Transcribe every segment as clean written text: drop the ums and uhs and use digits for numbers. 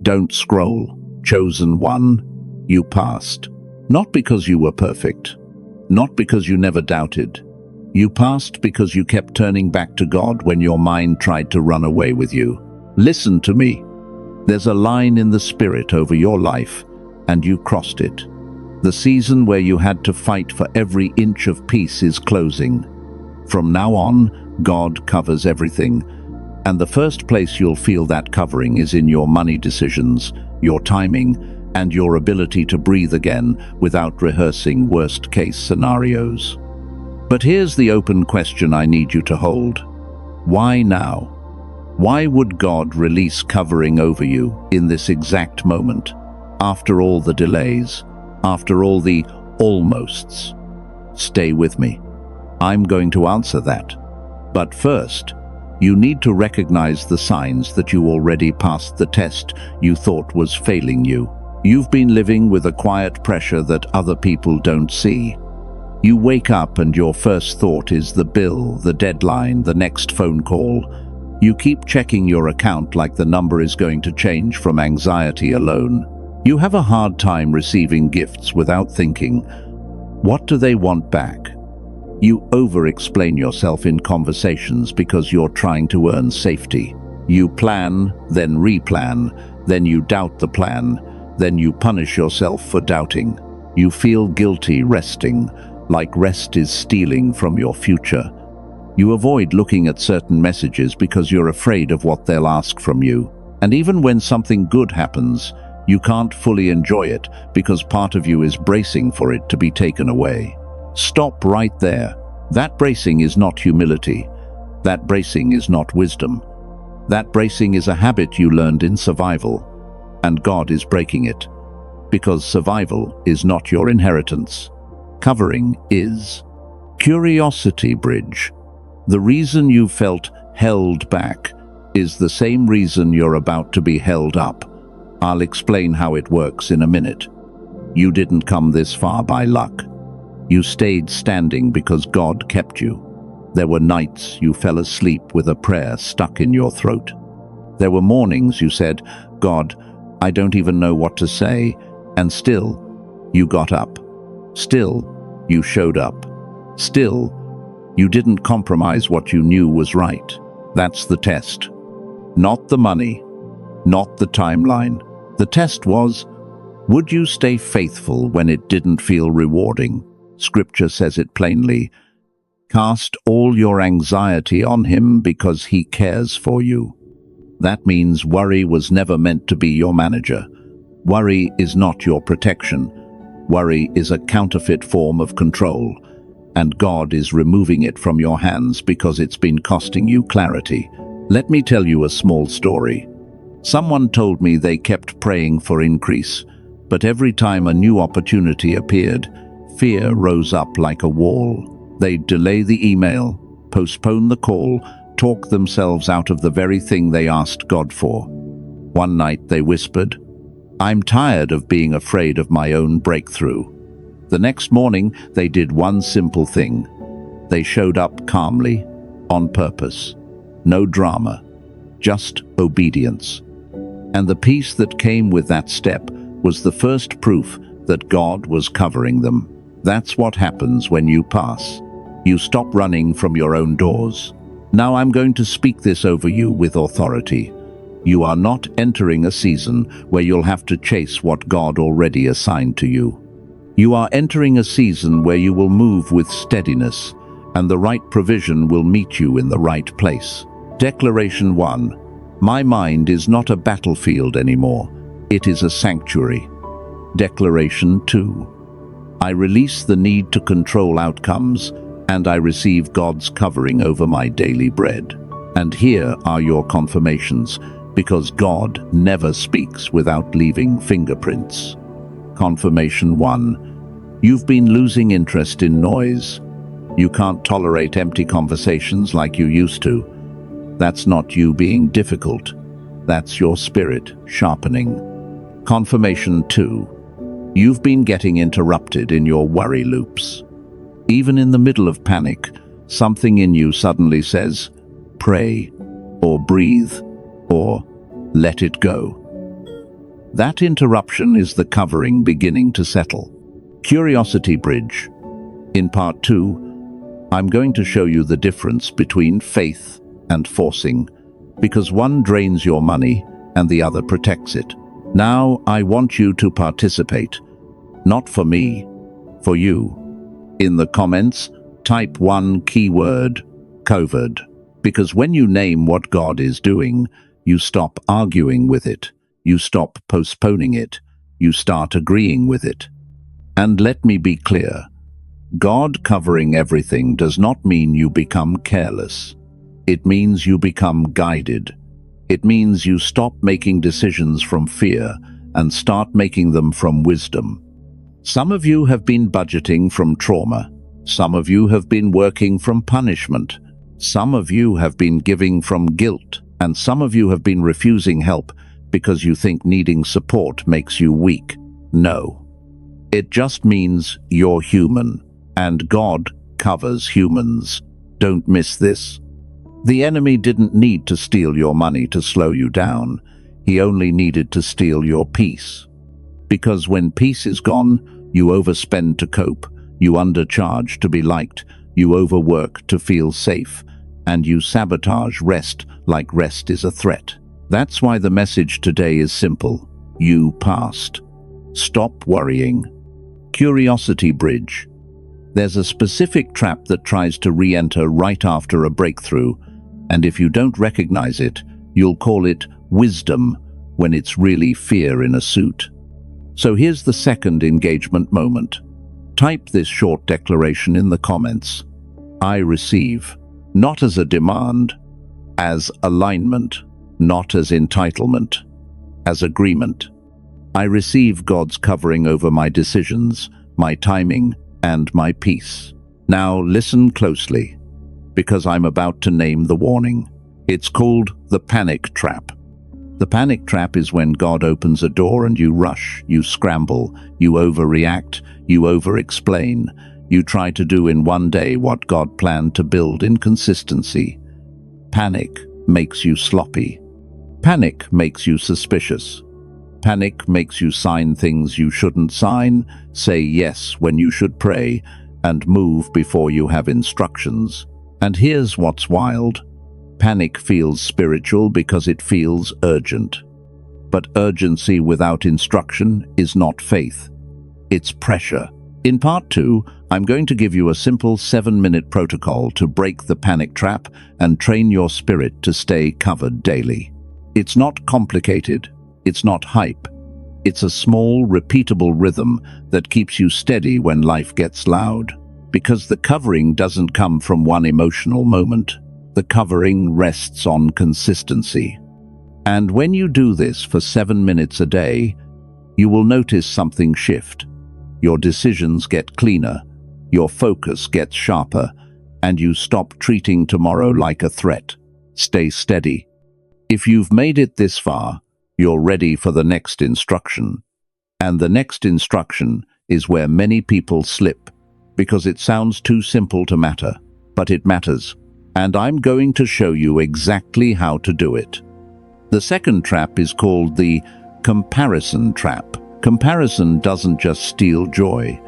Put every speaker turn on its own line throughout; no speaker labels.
Don't scroll. Chosen one, you passed. Not because you were perfect. Not because you never doubted. You passed because you kept turning back to God when your mind tried to run away with you. Listen to me. There's a line in the spirit over your life, and you crossed it. The season where you had to fight for every inch of peace is closing. From now on, God covers everything. And the first place you'll feel that covering is in your money decisions, your timing, and your ability to breathe again without rehearsing worst-case scenarios. But here's the open question I need you to hold. Why now? Why would God release covering over you in this exact moment, after all the delays, after all the almosts? Stay with me. I'm going to answer that. But first, you need to recognize the signs that you already passed the test you thought was failing you. You've been living with a quiet pressure that other people don't see. You wake up and your first thought is the bill, the deadline, the next phone call. You keep checking your account like the number is going to change from anxiety alone. You have a hard time receiving gifts without thinking, what do they want back? You over-explain yourself in conversations because you're trying to earn safety. You plan, then replan, then you doubt the plan, then you punish yourself for doubting. You feel guilty resting, like rest is stealing from your future. You avoid looking at certain messages because you're afraid of what they'll ask from you. And even when something good happens, you can't fully enjoy it because part of you is bracing for it to be taken away. Stop right there. That bracing is not humility. That bracing is not wisdom. That bracing is a habit you learned in survival. And God is breaking it. Because survival is not your inheritance. Covering is. Curiosity bridge. The reason you felt held back is the same reason you're about to be held up. I'll explain how it works in a minute. You didn't come this far by luck. You stayed standing because God kept you. There were nights you fell asleep with a prayer stuck in your throat. There were mornings you said, God, I don't even know what to say, and still, you got up. Still, you showed up. Still, you didn't compromise what you knew was right. That's the test. Not the money, not the timeline. The test was, would you stay faithful when it didn't feel rewarding? Scripture says it plainly. Cast all your anxiety on him because he cares for you. That means worry was never meant to be your manager. Worry is not your protection. Worry is a counterfeit form of control, and God is removing it from your hands because it's been costing you clarity. Let me tell you a small story. Someone told me they kept praying for increase, but every time a new opportunity appeared, fear rose up like a wall. They'd delay the email, postpone the call, talk themselves out of the very thing they asked God for. One night they whispered, I'm tired of being afraid of my own breakthrough. The next morning they did one simple thing. They showed up calmly, on purpose. No drama, just obedience. And the peace that came with that step was the first proof that God was covering them. That's what happens when you pass. You stop running from your own doors. Now I'm going to speak this over you with authority. You are not entering a season where you'll have to chase what God already assigned to you. You are entering a season where you will move with steadiness, and the right provision will meet you in the right place. Declaration 1. My mind is not a battlefield anymore. It is a sanctuary. Declaration 2. I release the need to control outcomes, and I receive God's covering over my daily bread. And here are your confirmations, because God never speaks without leaving fingerprints. Confirmation 1. You've been losing interest in noise. You can't tolerate empty conversations like you used to. That's not you being difficult. That's your spirit sharpening. Confirmation 2. You've been getting interrupted in your worry loops. Even in the middle of panic, something in you suddenly says, pray, or breathe, or let it go. That interruption is the covering beginning to settle. Curiosity bridge. In part 2, I'm going to show you the difference between faith and forcing, because one drains your money and the other protects it. Now I want you to participate. Not for me, for you. In the comments, type one keyword, COVID, because when you name what God is doing, you stop arguing with it, you stop postponing it, you start agreeing with it. And let me be clear, God covering everything does not mean you become careless. It means you become guided. It means you stop making decisions from fear and start making them from wisdom. Some of you have been budgeting from trauma. Some of you have been working from punishment. Some of you have been giving from guilt. And some of you have been refusing help because you think needing support makes you weak. No. It just means you're human, and God covers humans. Don't miss this. The enemy didn't need to steal your money to slow you down. He only needed to steal your peace. Because when peace is gone, you overspend to cope, you undercharge to be liked, you overwork to feel safe, and you sabotage rest like rest is a threat. That's why the message today is simple. You passed. Stop worrying. Curiosity bridge. There's a specific trap that tries to re-enter right after a breakthrough, and if you don't recognize it, you'll call it wisdom when it's really fear in a suit. So here's the second engagement moment. Type this short declaration in the comments. I receive, not as a demand, as alignment, not as entitlement, as agreement. I receive God's covering over my decisions, my timing, and my peace. Now listen closely, because I'm about to name the warning. It's called the panic trap. The panic trap is when God opens a door and you rush, you scramble, you overreact, you over-explain. You try to do in one day what God planned to build in consistency. Panic makes you sloppy. Panic makes you suspicious. Panic makes you sign things you shouldn't sign, say yes when you should pray, and move before you have instructions. And here's what's wild. Panic feels spiritual because it feels urgent. But urgency without instruction is not faith. It's pressure. In part 2, I'm going to give you a simple 7-minute protocol to break the panic trap and train your spirit to stay covered daily. It's not complicated. It's not hype. It's a small, repeatable rhythm that keeps you steady when life gets loud. Because the covering doesn't come from one emotional moment. The covering rests on consistency. And when you do this for 7 minutes a day, you will notice something shift. Your decisions get cleaner, your focus gets sharper, and you stop treating tomorrow like a threat. Stay steady. If you've made it this far, you're ready for the next instruction. And the next instruction is where many people slip, because it sounds too simple to matter, but it matters. And I'm going to show you exactly how to do it. The second trap is called the comparison trap. Comparison doesn't just steal joy,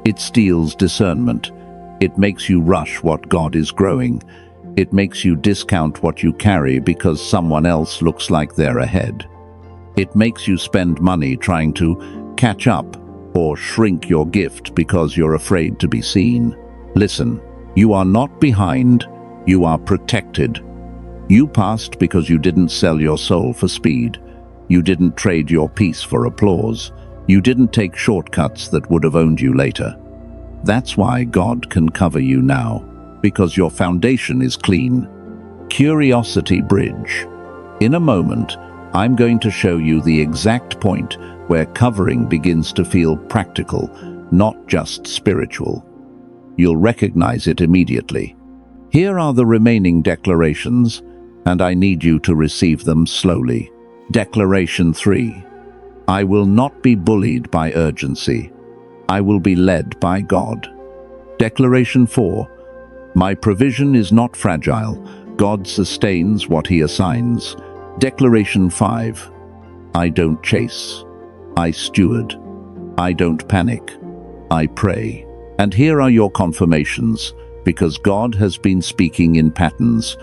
it steals discernment. It makes you rush what God is growing. It makes you discount what you carry because someone else looks like they're ahead. It makes you spend money trying to catch up or shrink your gift because you're afraid to be seen. Listen, you are not behind, you are protected. You passed because you didn't sell your soul for speed. You didn't trade your peace for applause. You didn't take shortcuts that would have owned you later. That's why God can cover you now, because your foundation is clean. Curiosity bridge. In a moment, I'm going to show you the exact point where covering begins to feel practical, not just spiritual. You'll recognize it immediately. Here are the remaining declarations, and I need you to receive them slowly. Declaration 3. I will not be bullied by urgency. I will be led by God. Declaration 4. My provision is not fragile. God sustains what He assigns. Declaration 5. I don't chase. I steward. I don't panic. I pray. And here are your confirmations, because God has been speaking in patterns.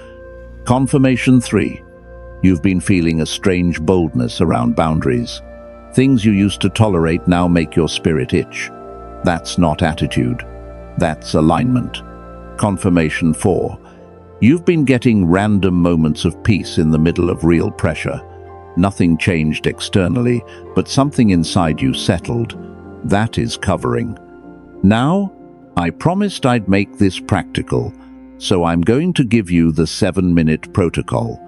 Confirmation 3. You've been feeling a strange boldness around boundaries. Things you used to tolerate now make your spirit itch. That's not attitude. That's alignment. Confirmation 4. You've been getting random moments of peace in the middle of real pressure. Nothing changed externally, but something inside you settled. That is covering. Now, I promised I'd make this practical, so I'm going to give you the 7-minute protocol.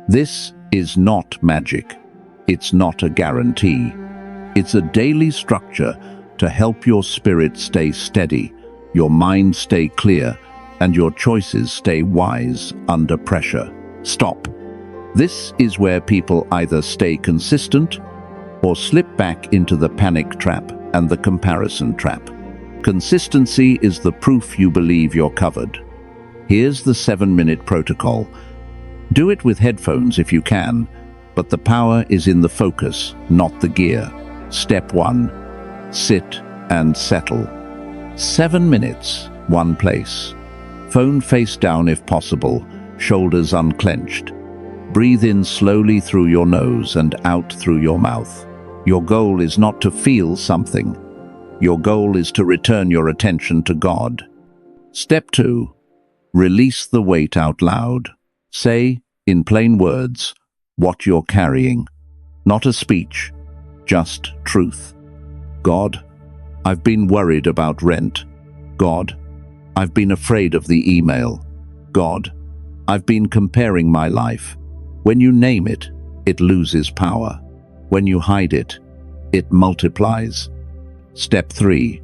This is not magic. It's not a guarantee. It's a daily structure to help your spirit stay steady, your mind stay clear, and your choices stay wise under pressure. Stop. This is where people either stay consistent or slip back into the panic trap and the comparison trap. Consistency is the proof you believe you're covered. Here's the 7-minute protocol. Do it with headphones if you can, but the power is in the focus, not the gear. Step 1. Sit and settle. 7 minutes, one place. Phone face down if possible, shoulders unclenched. Breathe in slowly through your nose and out through your mouth. Your goal is not to feel something. Your goal is to return your attention to God. Step 2. Release the weight out loud. Say, in plain words, what you're carrying. Not a speech, just truth. God, I've been worried about rent. God, I've been afraid of the email. God, I've been comparing my life. When you name it, it loses power. When you hide it, it multiplies. Step 3.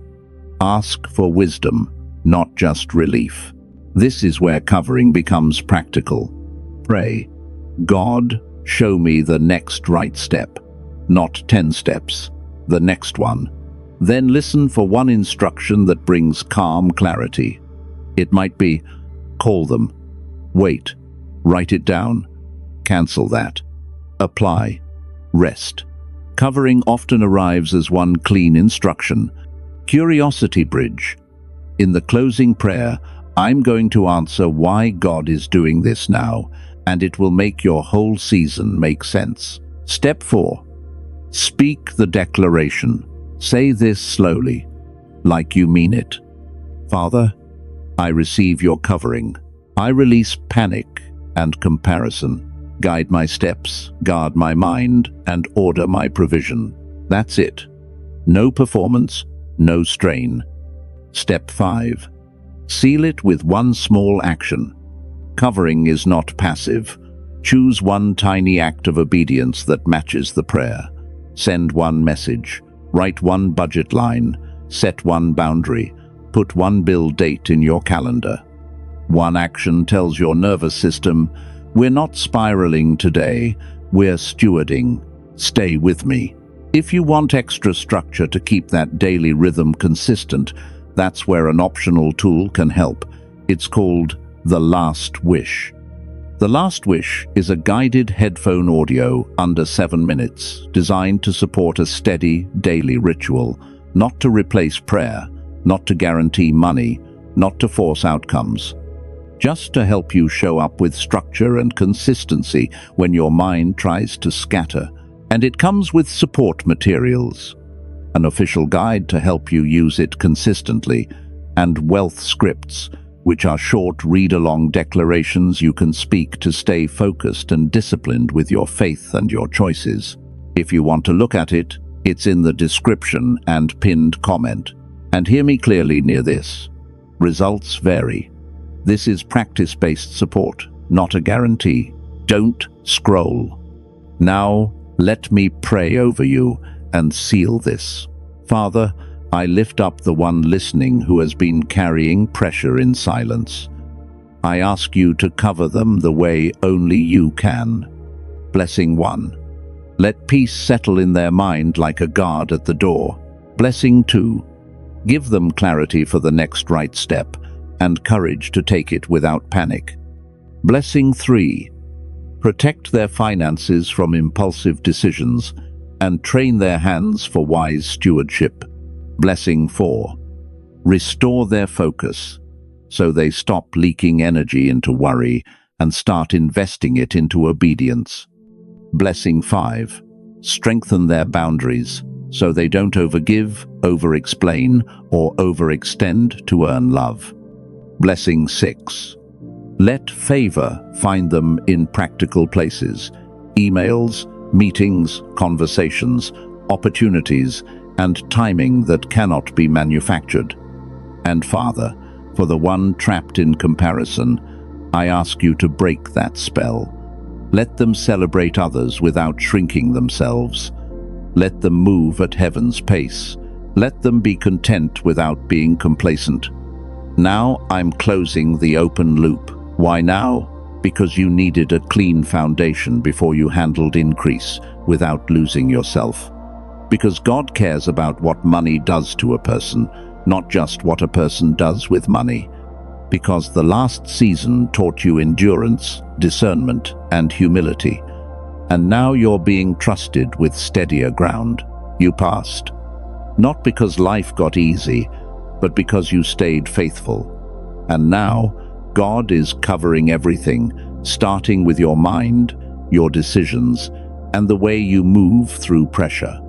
Ask for wisdom, not just relief. This is where covering becomes practical. Pray, God, show me the next right step. Not 10 steps, the next one. Then listen for one instruction that brings calm clarity. It might be, call them, wait, write it down, cancel that, apply, rest. Covering often arrives as one clean instruction. Curiosity bridge. In the closing prayer, I'm going to answer why God is doing this now, and it will make your whole season make sense. Step 4. Speak the declaration. Say this slowly, like you mean it. Father, I receive your covering. I release panic and comparison. Guide my steps, guard my mind, and order my provision. That's it. No performance, no strain. Step 5. Seal it with one small action. Covering is not passive. Choose one tiny act of obedience that matches the prayer. Send one message. Write one budget line. Set one boundary. Put one bill date in your calendar. One action tells your nervous system, we're not spiraling today, we're stewarding. Stay with me. If you want extra structure to keep that daily rhythm consistent, that's where an optional tool can help. It's called The Last Wish. The Last Wish is a guided headphone audio under 7 minutes, designed to support a steady daily ritual, not to replace prayer, not to guarantee money, not to force outcomes. Just to help you show up with structure and consistency when your mind tries to scatter. And it comes with support materials, an official guide to help you use it consistently, and wealth scripts, which are short read-along declarations you can speak to stay focused and disciplined with your faith and your choices. If you want to look at it, it's in the description and pinned comment. And hear me clearly near this. Results vary. This is practice-based support, not a guarantee. Don't scroll. Now, let me pray over you and seal this. Father, I lift up the one listening who has been carrying pressure in silence. I ask you to cover them the way only you can. Blessing 1. Let peace settle in their mind like a guard at the door. Blessing 2. Give them clarity for the next right step and courage to take it without panic. Blessing 3. Protect their finances from impulsive decisions. and train their hands for wise stewardship. Blessing 4. Restore their focus so they stop leaking energy into worry and start investing it into obedience. Blessing 5. Strengthen their boundaries so they don't overgive, over-explain, or overextend to earn love. Blessing 6. Let favor find them in practical places: emails, meetings, conversations, opportunities, and timing that cannot be manufactured. And Father, for the one trapped in comparison, I ask you to break that spell. Let them celebrate others without shrinking themselves. Let them move at heaven's pace. Let them be content without being complacent. Now I'm closing the open loop. Why now? Because you needed a clean foundation before you handled increase without losing yourself. Because God cares about what money does to a person, not just what a person does with money. Because the last season taught you endurance, discernment, and humility. And now you're being trusted with steadier ground. You passed. Not because life got easy, but because you stayed faithful. And now, God is covering everything, starting with your mind, your decisions, and the way you move through pressure.